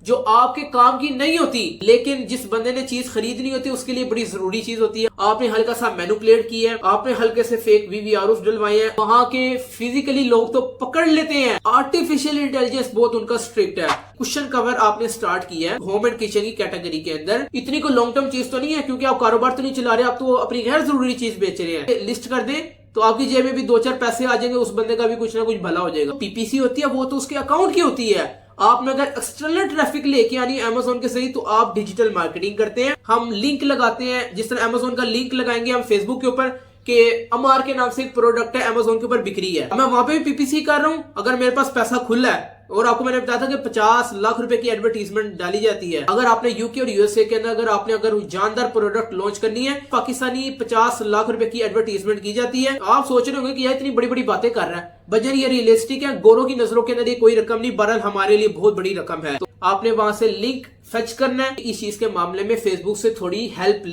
जो आपके काम की नहीं होती, लेकिन जिस बंदे ने चीज खरीदनी होती है उसके लिए बड़ी जरूरी चीज होती है। आपने हल्का सा मैनिपुलेट किया है, आपने हल्के से फेक वीवीआर डलवाए हैं, वहां के फिजिकली लोग तो पकड़ लेते हैं। आर्टिफिशियल इंटेलिजेंस बहुत उनका स्ट्रिक्ट है। क्वेश्चन कवर आपने स्टार्ट किया है होम एंड किचन की कैटेगरी के अंदर। इतनी कोई लॉन्ग टर्म चीज तो नहीं है, क्योंकि आप कारोबार तो नहीं चला रहे, आप तो अपनी गैर जरूरी चीज बेच रहे हैं। लिस्ट कर दें तो आपकी जेब में भी 2-4 पैसे आ जाएंगे, उस बंदे का भी कुछ ना कुछ भला हो जाएगा। पीपीसी होती है वो तो उसके अकाउंट की होती है। आपने अगर एक्सटर्नल ट्रैफिक लेके आनी है अमेजोन के जरिए तो आप डिजिटल मार्केटिंग करते हैं। हम लिंक लगाते हैं, जिस तरह अमेजोन का लिंक लगाएंगे हम फेसबुक के ऊपर कि अमार के नाम से एक प्रोडक्ट है अमेजोन के ऊपर बिक्री है, मैं वहां पे भी पीपीसी कर रहा हूं। अगर मेरे पास पैसा खुला है, और आपको मैंने बताया था कि 50 लाख रुपए की एडवर्टीजमेंट डाली जाती है। अगर आपने यूके और यूएसए के अंदर अगर जानदार प्रोडक्ट लॉन्च करनी है, पाकिस्तानी 50 लाख रुपए की एडवर्टीजमेंट की जाती है। आप सोच रहे होंगे कि यार इतनी बड़ी बड़ी बातें कर रहा है, बजर ये रियलिस्टिक है, गोरों की नजरों के अंदर ये कोई रकम नहीं, बहरहाल हमारे लिए बहुत बड़ी रकम है। तो आपने वहां से लिंक फेच करना है। इस चीज के मामले में फेसबुक से थोड़ी हेल्प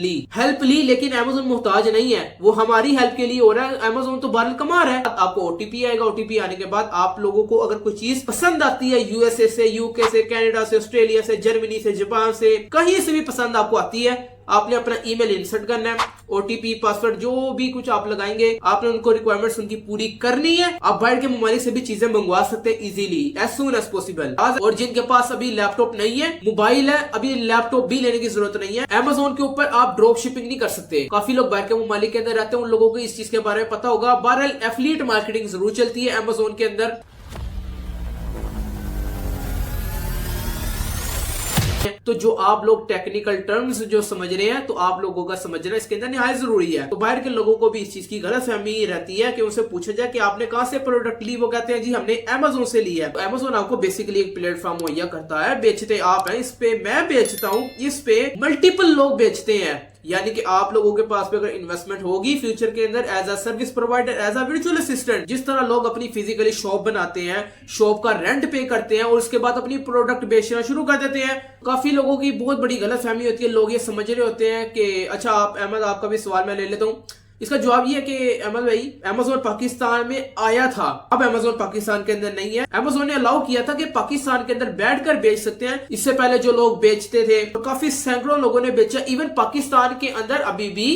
ली, लेकिन अमेजोन मोहताज नहीं है, वो हमारी हेल्प के लिए हो रहा है। अमेजोन तो बहरहाल कमा रहा है। आपको ओटीपी आएगा, ओटीपी आने के बाद आप लोगों को अगर कोई चीज पसंद आती है, यूएसए से, यूके से, कनाडा से, ऑस्ट्रेलिया से, जर्मनी से, जापान से, कहीं से भी पसंद आपको आती है, आपने अपना ईमेल इंसर्ट करना है। ओटीपी, पासवर्ड जो भी कुछ आप लगाएंगे, आपने उनको रिक्वायरमेंट्स उनकी पूरी करनी है। आप बाहर के ममालिक से भी चीजें मंगवा सकते हैं easily, as soon as possible. और जिनके पास अभी लैपटॉप नहीं है, मोबाइल है, अभी लैपटॉप भी लेने की जरूरत नहीं है। अमेजोन के ऊपर आप ड्रॉप शिपिंग नहीं कर सकते। काफी लोग बाहर के ममालिक के अंदर रहते हैं, उन लोगों को इस चीज के बारे में पता होगा। बहरहाल एफिलिएट मार्केटिंग जरूर चलती है अमेजोन के अंदर। तो जो आप लोग टेक्निकल टर्म्स जो समझ रहे हैं, तो आप लोगों का समझना इसके अंदर निहायत जरूरी है। तो बाहर के लोगों को भी इस चीज की गलतफहमी रहती है कि उनसे पूछा जाए कि आपने कहां से प्रोडक्ट ली, वो कहते हैं जी हमने अमेजोन से लिया है। तो अमेजोन आपको बेसिकली एक प्लेटफॉर्म मुहैया करता है, बेचते आप हैं, इस पे मैं बेचता हूं, इस पे मल्टीपल लोग बेचते हैं। यानी कि आप लोगों के पास भी अगर इन्वेस्टमेंट होगी फ्यूचर के अंदर as a service provider, as a virtual assistant, जिस तरह लोग अपनी फिजिकली शॉप बनाते हैं, शॉप का रेंट पे करते हैं और उसके बाद अपनी प्रोडक्ट बेचना शुरू कर देते हैं। काफी लोगों की बहुत बड़ी गलतफहमी होती है, लोग ये समझ रहे होते हैं कि अच्छा आप अहमद, आपका भी सवाल मैं ले लेता हूँ। इसका जवाब ये है कि अहमद भाई, अमेजोन पाकिस्तान में आया था, अब अमेजोन पाकिस्तान के अंदर नहीं है। अमेजोन ने अलाउ किया था कि पाकिस्तान के अंदर बैठकर बेच सकते हैं। इससे पहले जो लोग बेचते थे, तो काफी सैकड़ों लोगों ने बेचा। इवन पाकिस्तान के अंदर अभी भी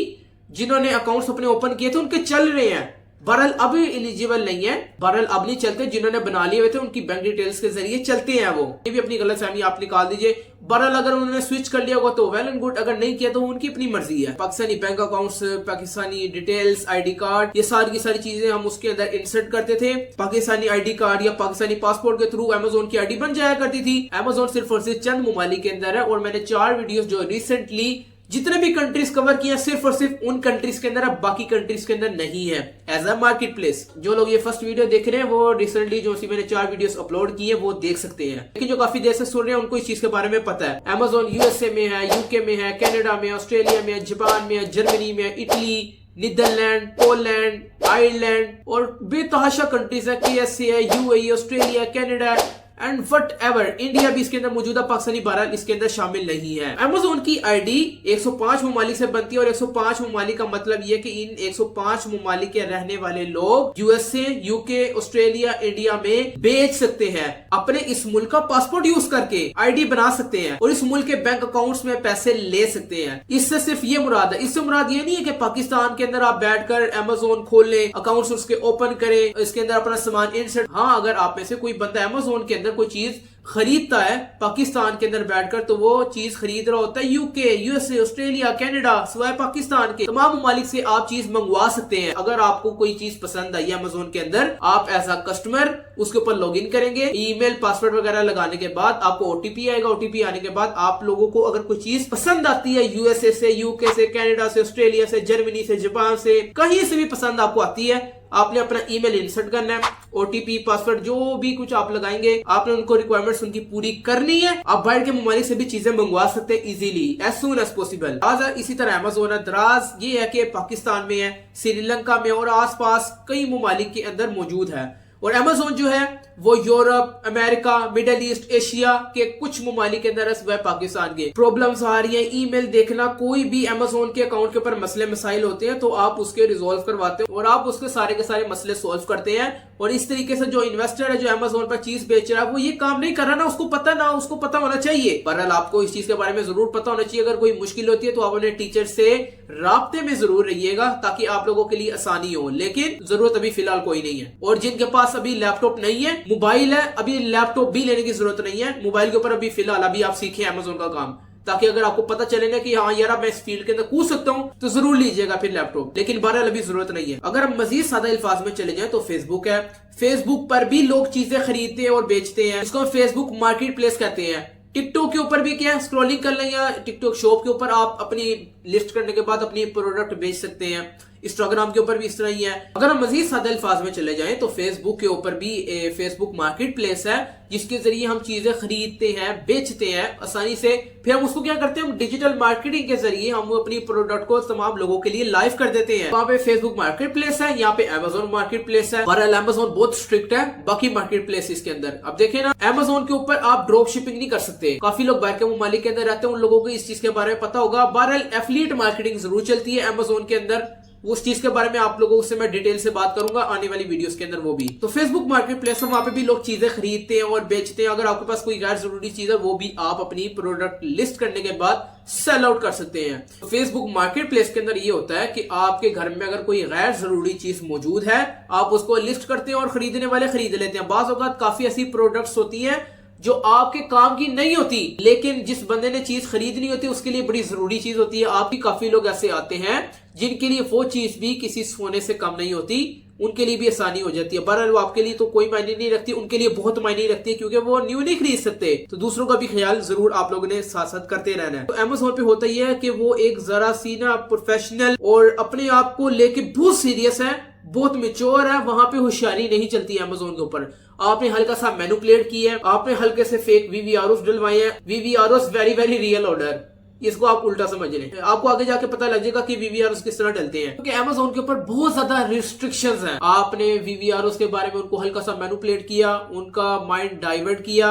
जिन्होंने अकाउंट्स अपने ओपन किए थे उनके चल रहे हैं। बहरहाल अब एलिजिबल नहीं है, बहरहाल अब नहीं चलते। जिन्होंने बना लिए हुए थे उनकी बैंक डिटेल्स के जरिए चलते हैं वो। ये भी अपनी गलतफहमी आप निकाल दीजिए। बहरहाल अगर उन्होंने स्विच कर लिया होगा तो वेल एंड गुड, अगर नहीं किया तो उनकी अपनी मर्जी है। Pakistani bank accounts, Pakistani details, ID card, ये सारी की सारी चीजें हम उसके अंदर इंसर्ट करते थे। पाकिस्तानी आईडी कार्ड या पाकिस्तानी पासपोर्ट के थ्रू अमेजोन की आईडी बन जाया करती थी। अमेजोन सिर्फ और सिर्फ चंद ममालिक के अंदर है, और मैंने 4 वीडियोस जो रिसेंटली जितने भी कंट्रीज कवर किए सिर्फ और सिर्फ उन कंट्रीज के अंदर, अब बाकी कंट्रीज के अंदर नहीं है एज अ मार्केट प्लेस। जो लोग ये फर्स्ट वीडियो देख रहे हैं वो रिसेंटली जो मैंने 4 वीडियोस अपलोड की है वो देख सकते हैं। लेकिन जो काफी देर से सुन रहे हैं उनको इस चीज के बारे में पता है। अमेजोन यूएसए में है, यूके में है, कनाडा में, ऑस्ट्रेलिया में, जापान में, जर्मनी में, इटली, नीदरलैंड, पोलैंड, आयरलैंड और बेतहाशा कंट्रीज है। केएसए है, UAE, Australia, Canada and what ever. India भी इसके अंदर मौजूदा, पाकिस्तानी बहरहाल इसके अंदर शामिल नहीं है। अमेजोन की आईडी 105 ममालिक से बनती है, और 105 ममालिक का मतलब यह कि इन 105 ममालिक के रहने वाले लोग यूएसए, यूके, ऑस्ट्रेलिया, इंडिया में बेच सकते हैं। अपने इस मुल्क का पासपोर्ट यूज करके आईडी बना सकते हैं और इस मुल्क के बैंक अकाउंट्स में पैसे ले सकते हैं। इससे सिर्फ ये मुराद है। इससे मुराद ये नहीं है कि पाकिस्तान के अंदर आप बैठकर अमेजोन खोल लें, अकाउंट्स उसके ओपन करें, इसके अंदर अपना सामान इंसर्ट। हाँ, अगर आप में से कोई बंदा अमेजोन के अंदर कोई चीज खरीदता है पाकिस्तान के अंदर बैठकर, तो वो चीज खरीद रहा होता है यूके, यूएसए, ऑस्ट्रेलिया, कनाडा, सिवाय पाकिस्तान के तमाम ममालिक से आप चीज मंगवा सकते हैं। अगर आपको कोई चीज पसंद आई अमेजोन के अंदर, आप एज अ कस्टमर उसके ऊपर लॉग इन करेंगे, ईमेल, पासवर्ड वगैरह लगाने के बाद आपको ओटीपी आएगा। ओटीपी आने के बाद आप लोगों को अगर कोई चीज पसंद आती है यूएसए से, यूके से, कनाडा से, ऑस्ट्रेलिया से, जर्मनी से, जापान से, कहीं से भी पसंद आपको आती है, आपने अपना ईमेल इंसर्ट करना है। ओटीपी, पासवर्ड जो भी कुछ आप लगाएंगे, आपने उनको रिक्वायरमेंट्स उनकी पूरी करनी है। आप बाहर के ममालिक से भी चीजें मंगवा सकते हैं easily, as soon as possible. इसी तरह अमेजोन दराज ये है कि पाकिस्तान में है, श्रीलंका में और आसपास कई ममालिक के अंदर मौजूद है। और अमेजोन जो है वो Europe, America, middle east, Asia के कुछ ममालिक के अंदर है, वह पाकिस्तान के। प्रॉब्लम्स आ रही है, ईमेल देखना, कोई भी अमेजोन के अकाउंट के ऊपर मसले मसाइल होते हैं तो आप उसके रिजोल्व करवाते हैं और आप उसके सारे के सारे मसले सोल्व करते हैं। और इस तरीके से जो इन्वेस्टर है जो अमेजोन पर चीज बेच रहा है वो ये काम नहीं कर रहा ना, उसको पता होना चाहिए। बहरहाल आपको इस चीज के बारे में जरूर पता होना चाहिए। अगर कोई मुश्किल होती है तो आप अपने टीचर से राब्ते में जरूर रहिएगा ताकि आप लोगों के लिए आसानी हो, लेकिन जरूरत अभी फिलहाल कोई नहीं है। और जिनके पास अभी लैपटॉप नहीं है, मोबाइल है, अभी लैपटॉप भी लेने की जरूरत नहीं है। मोबाइल के ऊपर अभी फिलहाल अभी आप सीखें अमेजोन का काम, ताकि अगर आपको पता चले ना कि हाँ यार मैं इस फील्ड के अंदर कूद सकता हूँ तो जरूर लीजिएगा फिर लैपटॉप, लेकिन बहरहाल अभी जरूरत नहीं है। अगर हम मजीद सादा अल्फाज में चले जाएं तो फेसबुक है। फेसबुक पर भी लोग चीजें खरीदते हैं और बेचते हैं, इसको फेसबुक मार्केट प्लेस कहते हैं। टिकटॉक के ऊपर भी क्या है, स्क्रॉलिंग कर लें या टिकटॉक शॉप के ऊपर आप अपनी लिस्ट करने के बाद अपनी प्रोडक्ट बेच सकते हैं। इंस्टाग्राम के ऊपर भी इस तरह ही है। अगर हम मजीद सादे अल्फाज में चले जाएं तो फेसबुक के ऊपर भी फेसबुक मार्केट प्लेस है जिसके जरिए हम चीजें खरीदते हैं, बेचते हैं आसानी से। फिर हम उसको क्या करते हैं, हम डिजिटल मार्केटिंग के जरिए हम अपनी प्रोडक्ट को तमाम लोगों के लिए लाइव कर देते हैं। वहाँ पे फेसबुक मार्केट प्लेस है, यहाँ पे अमेजोन मार्केट प्लेस है। बहरहाल अमेजोन बहुत स्ट्रिक्ट है बाकी मार्केट प्लेस के अंदर। अब देखें ना, अमेजोन के ऊपर आप ड्रॉप शिपिंग नहीं कर सकते। काफी लोग बाहर के ममालिक के अंदर रहते हैं, उन लोगों को इस चीज के बारे में पता होगा। बहरहाल एफिलिएट मार्केटिंग जरूर चलती है अमेजोन के अंदर, उस चीज के बारे में आप लोगों से मैं डिटेल से बात करूंगा आने वाली वीडियोस के अंदर वो भी। तो फेसबुक मार्केट प्लेस है, वहां पे भी लोग चीजें खरीदते हैं और बेचते हैं। अगर आपके पास कोई गैर जरूरी चीज है वो भी आप अपनी प्रोडक्ट लिस्ट करने के बाद सेल आउट कर सकते हैं। तो फेसबुक मार्केट प्लेस के अंदर ये होता है कि आपके घर में अगर कोई गैर जरूरी चीज मौजूद है आप उसको लिस्ट करते हैं और खरीदने वाले खरीद लेते हैं। बाज़ औक़ात काफी ऐसी प्रोडक्ट्स होती है जो आपके काम की नहीं होती, लेकिन जिस बंदे ने चीज खरीदनी होती है उसके लिए बड़ी जरूरी चीज होती है। आप भी काफी लोग ऐसे आते हैं जिनके लिए वो चीज भी किसी सोने से कम नहीं होती, उनके लिए भी आसानी हो जाती है। बहरहाल वो आपके लिए तो कोई मायने नहीं रखती, उनके लिए बहुत मायने रखती है क्योंकि वो न्यू नहीं खरीद सकते। तो दूसरों का भी ख्याल जरूर आप लोगों ने साथ साथ करते रहना है। तो अमेज़न पे होता ही है कि वो एक जरा सी ना प्रोफेशनल और अपने आप को लेके बहुत सीरियस है, बहुत मेच्योर है। वहां पे होशियारी नहीं चलती है अमेज़न के ऊपर। आपने हल्का सा मैनिपुलेट किया है, आपने हल्के से फेक वीवीआरओस डलवाए हैं, वीवीआरओस वेरी वेरी रियल ऑर्डर, इसको आप उल्टा समझ लें। आपको आगे जाके पता लग जाएगा कि वीवीआरओस किस तरह डलते हैं, क्योंकि अमेज़न के ऊपर बहुत ज्यादा रिस्ट्रिक्शंस हैं। आपने वीवीआरओस के बारे में उनको हल्का सा मैनिपुलेट किया, उनका माइंड डाइवर्ट किया,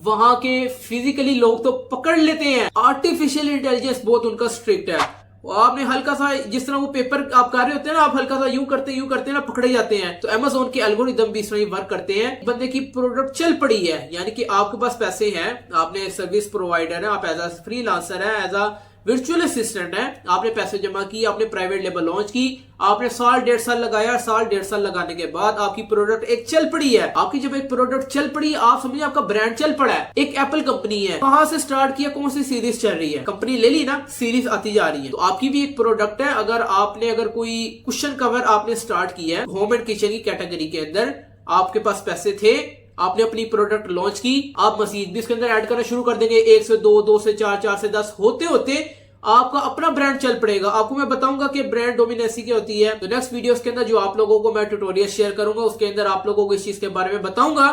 वहां के फिजिकली लोग तो पकड़ लेते हैं। आर्टिफिशियल इंटेलिजेंस बहुत उनका स्ट्रिक्ट है। आपने हल्का सा, जिस तरह वो पेपर आप कर रहे होते हैं ना, आप हल्का सा यूं करते ना पकड़े जाते हैं। तो अमेज़न के एल्गोरिदम भी इस तरह वर्क करते हैं। बंदे की प्रोडक्ट चल पड़ी है, यानी कि आपके पास पैसे हैं, आपने सर्विस प्रोवाइडर है, आप एज अ फ्रीलांसर है, एज अ वर्चुअल असिस्टेंट है, आपने पैसे जमा किए, आपने प्राइवेट लेबल लॉन्च की, आपने साल डेढ़ साल लगाया, साल डेढ़ साल लगाने के बाद आपकी प्रोडक्ट एक चल पड़ी है। आपकी जब एक प्रोडक्ट चल पड़ी है, आप समझिए आपका ब्रांड चल पड़ा है। एक एप्पल कंपनी है, कहां से स्टार्ट किया, कौन सी सीरीज चल रही है, कंपनी ले ली ना, सीरीज आती जा रही है। तो आपकी भी एक प्रोडक्ट है। अगर कोई कुशन कवर आपने स्टार्ट किया है होम एंड किचन की कैटेगरी के अंदर, आपके पास पैसे थे, आपने अपनी प्रोडक्ट लॉन्च की, आप मजीद भी इसके अंदर ऐड करना शुरू कर देंगे। 1 से 2, 2 से 4, 4 से 10 होते होते आपका अपना ब्रांड चल पड़ेगा। आपको मैं बताऊंगा कि ब्रांड डोमिनेंसी क्या होती है। तो नेक्स्ट वीडियोस के अंदर जो आप लोगों को मैं ट्यूटोरियल शेयर करूंगा उसके अंदर आप लोगों को इस चीज के बारे में बताऊंगा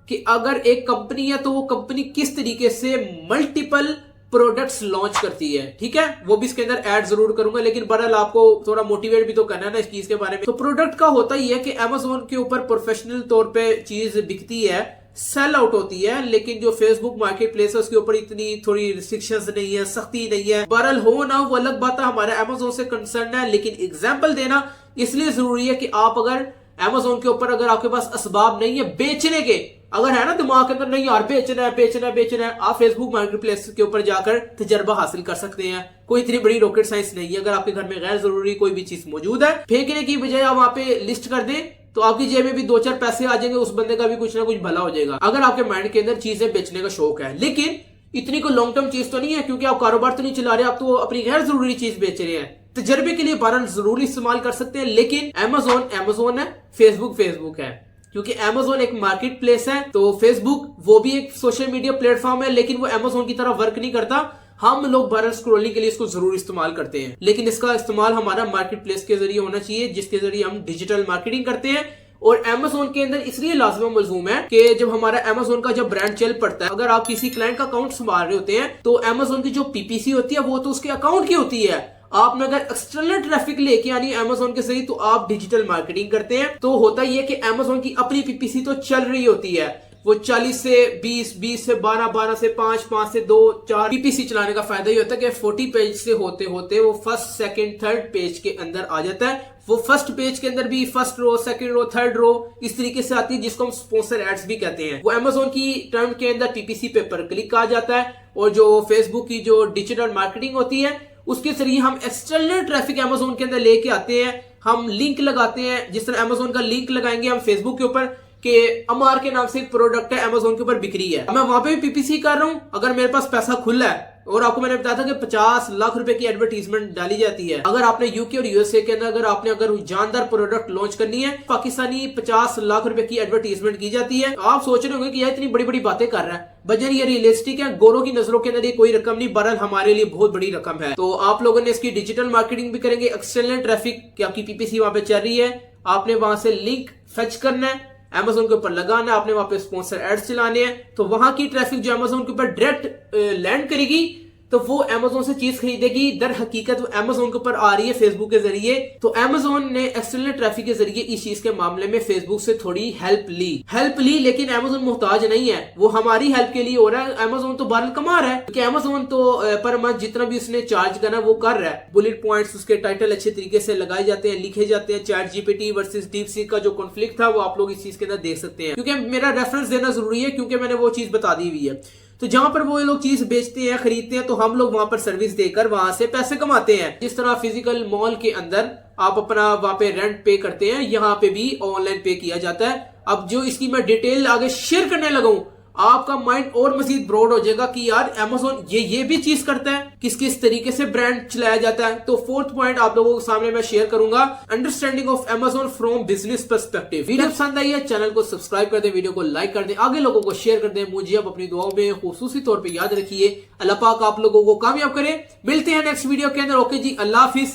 कि अगर एक कंपनी है तो वो कंपनी किस तरीके से मल्टीपल प्रोडक्ट्स लॉन्च करती है। ठीक है, वो भी इसके अंदर ऐड जरूर करूंगा, लेकिन बहरहाल आपको थोड़ा मोटिवेट भी तो करना है ना इस चीज के बारे में। तो प्रोडक्ट का होता ही है कि अमेज़न के ऊपर प्रोफेशनल तौर पे चीज बिकती है, सेल आउट होती है, लेकिन जो फेसबुक मार्केट प्लेस है उसके ऊपर इतनी थोड़ी रिस्ट्रिक्शंस नहीं है, सख्ती नहीं है। बहरहाल हो ना वो अलग बात है, हमारे अमेज़न से कंसर्न है, लेकिन एग्जाम्पल देना इसलिए जरूरी है कि आप अगर अमेज़न के ऊपर अगर आपके पास असबाब नहीं है बेचने के, अगर है ना दिमाग के अंदर नहीं यार बेचना है, आप फेसबुक मार्केट प्लेस के ऊपर जाकर तजर्बा हासिल कर सकते हैं। कोई इतनी बड़ी रॉकेट साइंस नहीं है। अगर आपके घर में गैर जरूरी कोई भी चीज मौजूद है, फेंकने की बजाय आप वहां पे लिस्ट कर दें तो आपकी जेब में भी 2-4 पैसे आ जाएंगे, उस बंदे का भी कुछ ना कुछ भला हो जाएगा। अगर आपके माइंड के अंदर चीजें बेचने का शौक है, लेकिन इतनी कोई लॉन्ग टर्म चीज तो नहीं है क्योंकि आप कारोबार तो नहीं चला रहे, आप तो अपनी गैर जरूरी चीज बेच रहे हैं। तजर्बे के लिए बहरहाल जरूर इस्तेमाल कर सकते हैं, लेकिन अमेज़न है, फेसबुक है, क्योंकि अमेज़न एक मार्केट प्लेस है। तो फेसबुक वो भी एक सोशल मीडिया प्लेटफॉर्म है, लेकिन वो अमेज़न की तरह वर्क नहीं करता। हम लोग बहरहाल स्क्रॉलिंग के लिए इसको जरूर इस्तेमाल करते हैं, लेकिन इसका इस्तेमाल हमारा मार्केट प्लेस के जरिए होना चाहिए, जिसके जरिए हम डिजिटल मार्केटिंग करते हैं। और अमेज़न के अंदर इसलिए लाज़िम मलज़ूम है कि जब हमारा अमेज़न का जब ब्रांड चल पड़ता है, अगर आप किसी क्लाइंट का अकाउंट संभाल रहे होते हैं तो अमेज़न की जो पीपीसी होती है वो तो उसके अकाउंट की होती है। आपने अगर एक्सटर्नल ट्रैफिक लेके आनी है Amazon के जरिए तो आप डिजिटल मार्केटिंग करते हैं। तो होता ही है कि Amazon की अपनी पीपीसी तो चल रही होती है, वो 40 से 20, 20 से 12, 12 से 5, 5 से 2, 4 पीपीसी चलाने का फायदा ही होता है कि 40 पेज से होते होते वो फर्स्ट, सेकंड, थर्ड पेज के अंदर आ जाता है। वो फर्स्ट पेज के अंदर भी first row, second row, third row इस तरीके से आती है, जिसको हम स्पॉन्सर एड्स भी कहते हैं। वो Amazon की टर्म के अंदर पीपीसी पे पर क्लिक आ जाता है, और जो फेसबुक की जो डिजिटल मार्केटिंग होती है उसके जरिए हम एक्सटर्नल ट्रैफिक Amazon के अंदर लेके आते हैं। हम लिंक लगाते हैं, जिस तरह Amazon का लिंक लगाएंगे हम फेसबुक के ऊपर कि अमार के नाम से एक प्रोडक्ट है Amazon के ऊपर बिक्री है, मैं वहां पे भी पीपीसी कर रहा हूं। अगर मेरे पास पैसा खुला है, और आपको मैंने बताया था कि 50 लाख रुपए की एडवर्टीजमेंट डाली जाती है। अगर आपने यूके और यूएसए के अंदर अगर जानदार प्रोडक्ट लॉन्च करनी है, पाकिस्तानी 50 लाख रुपए की एडवर्टीजमेंट की जाती है। आप सोच रहे होंगे कि यार इतनी बड़ी बड़ी बातें कर रहा है, बजर ये रियलिस्टिक है, गोरों की नजरों के अंदर ये कोई रकम नहीं, बहरहाल हमारे लिए बहुत बड़ी रकम है। तो आप लोगों ने इसकी डिजिटल मार्केटिंग भी करेंगे, एक्सटर्नल ट्रैफिक की आपकी पीपीसी वहां पे चल रही है, आपने वहां से लिंक फेच करना है, Amazon के ऊपर लगाना है, आपने वहां पे स्पॉन्सर एड्स चलाने हैं, तो वहां की ट्रैफिक जो Amazon के ऊपर डायरेक्ट लैंड करेगी तो वो Amazon से चीज खरीदेगी। दर हकीकत वो Amazon के ऊपर आ रही है फेसबुक के जरिए। तो Amazon ने एक्सटर्नल ट्रैफिक के जरिए इस चीज के मामले में फेसबुक से थोड़ी हेल्प ली, लेकिन Amazon मुहताज नहीं है, वो हमारी हेल्प के लिए हो रहा है। Amazon तो बहरहाल कमा रहा है, क्योंकि Amazon तो पर मंथ जितना भी उसने चार्ज करना वो कर रहा है। बुलेट पॉइंट्स, उसके टाइटल अच्छे तरीके से लगाए जाते हैं, लिखे जाते हैं। चैट जीपीटी वर्सेस डीपसीक का जो कॉन्फ्लिक्ट था वो आप लोग इस चीज के अंदर देख सकते हैं, क्योंकि मेरा रेफरेंस देना जरूरी है, क्योंकि मैंने वो चीज बता दी हुई है। तो जहां पर वो लोग चीज बेचते हैं, खरीदते हैं, तो हम लोग वहां पर सर्विस देकर वहां से पैसे कमाते हैं। जिस तरह फिजिकल मॉल के अंदर आप अपना वहां पे रेंट पे करते हैं, यहाँ पे भी ऑनलाइन पे किया जाता है। अब जो इसकी मैं डिटेल आगे शेयर करने लगा हूं, आपका माइंड और मजीद ब्रॉड हो जाएगा कि यार Amazon ये भी चीज करता है, किस किस तरीके से ब्रांड चलाया जाता है। तो फोर्थ पॉइंट आप लोगों के सामने मैं शेयर करूंगा, understanding of Amazon from business perspective. Video पसंद आई है, चैनल को सब्सक्राइब कर दें, वीडियो को लाइक कर दें, आगे लोगों को शेयर कर दें। मुझे अब अपनी दुआओं में खुसूसी तौर पर याद रखिए। अल्लाह पाक आप लोगों को कामयाब करे। मिलते हैं नेक्स्ट वीडियो के अंदर। ओके जी, अल्लाह हाफिज।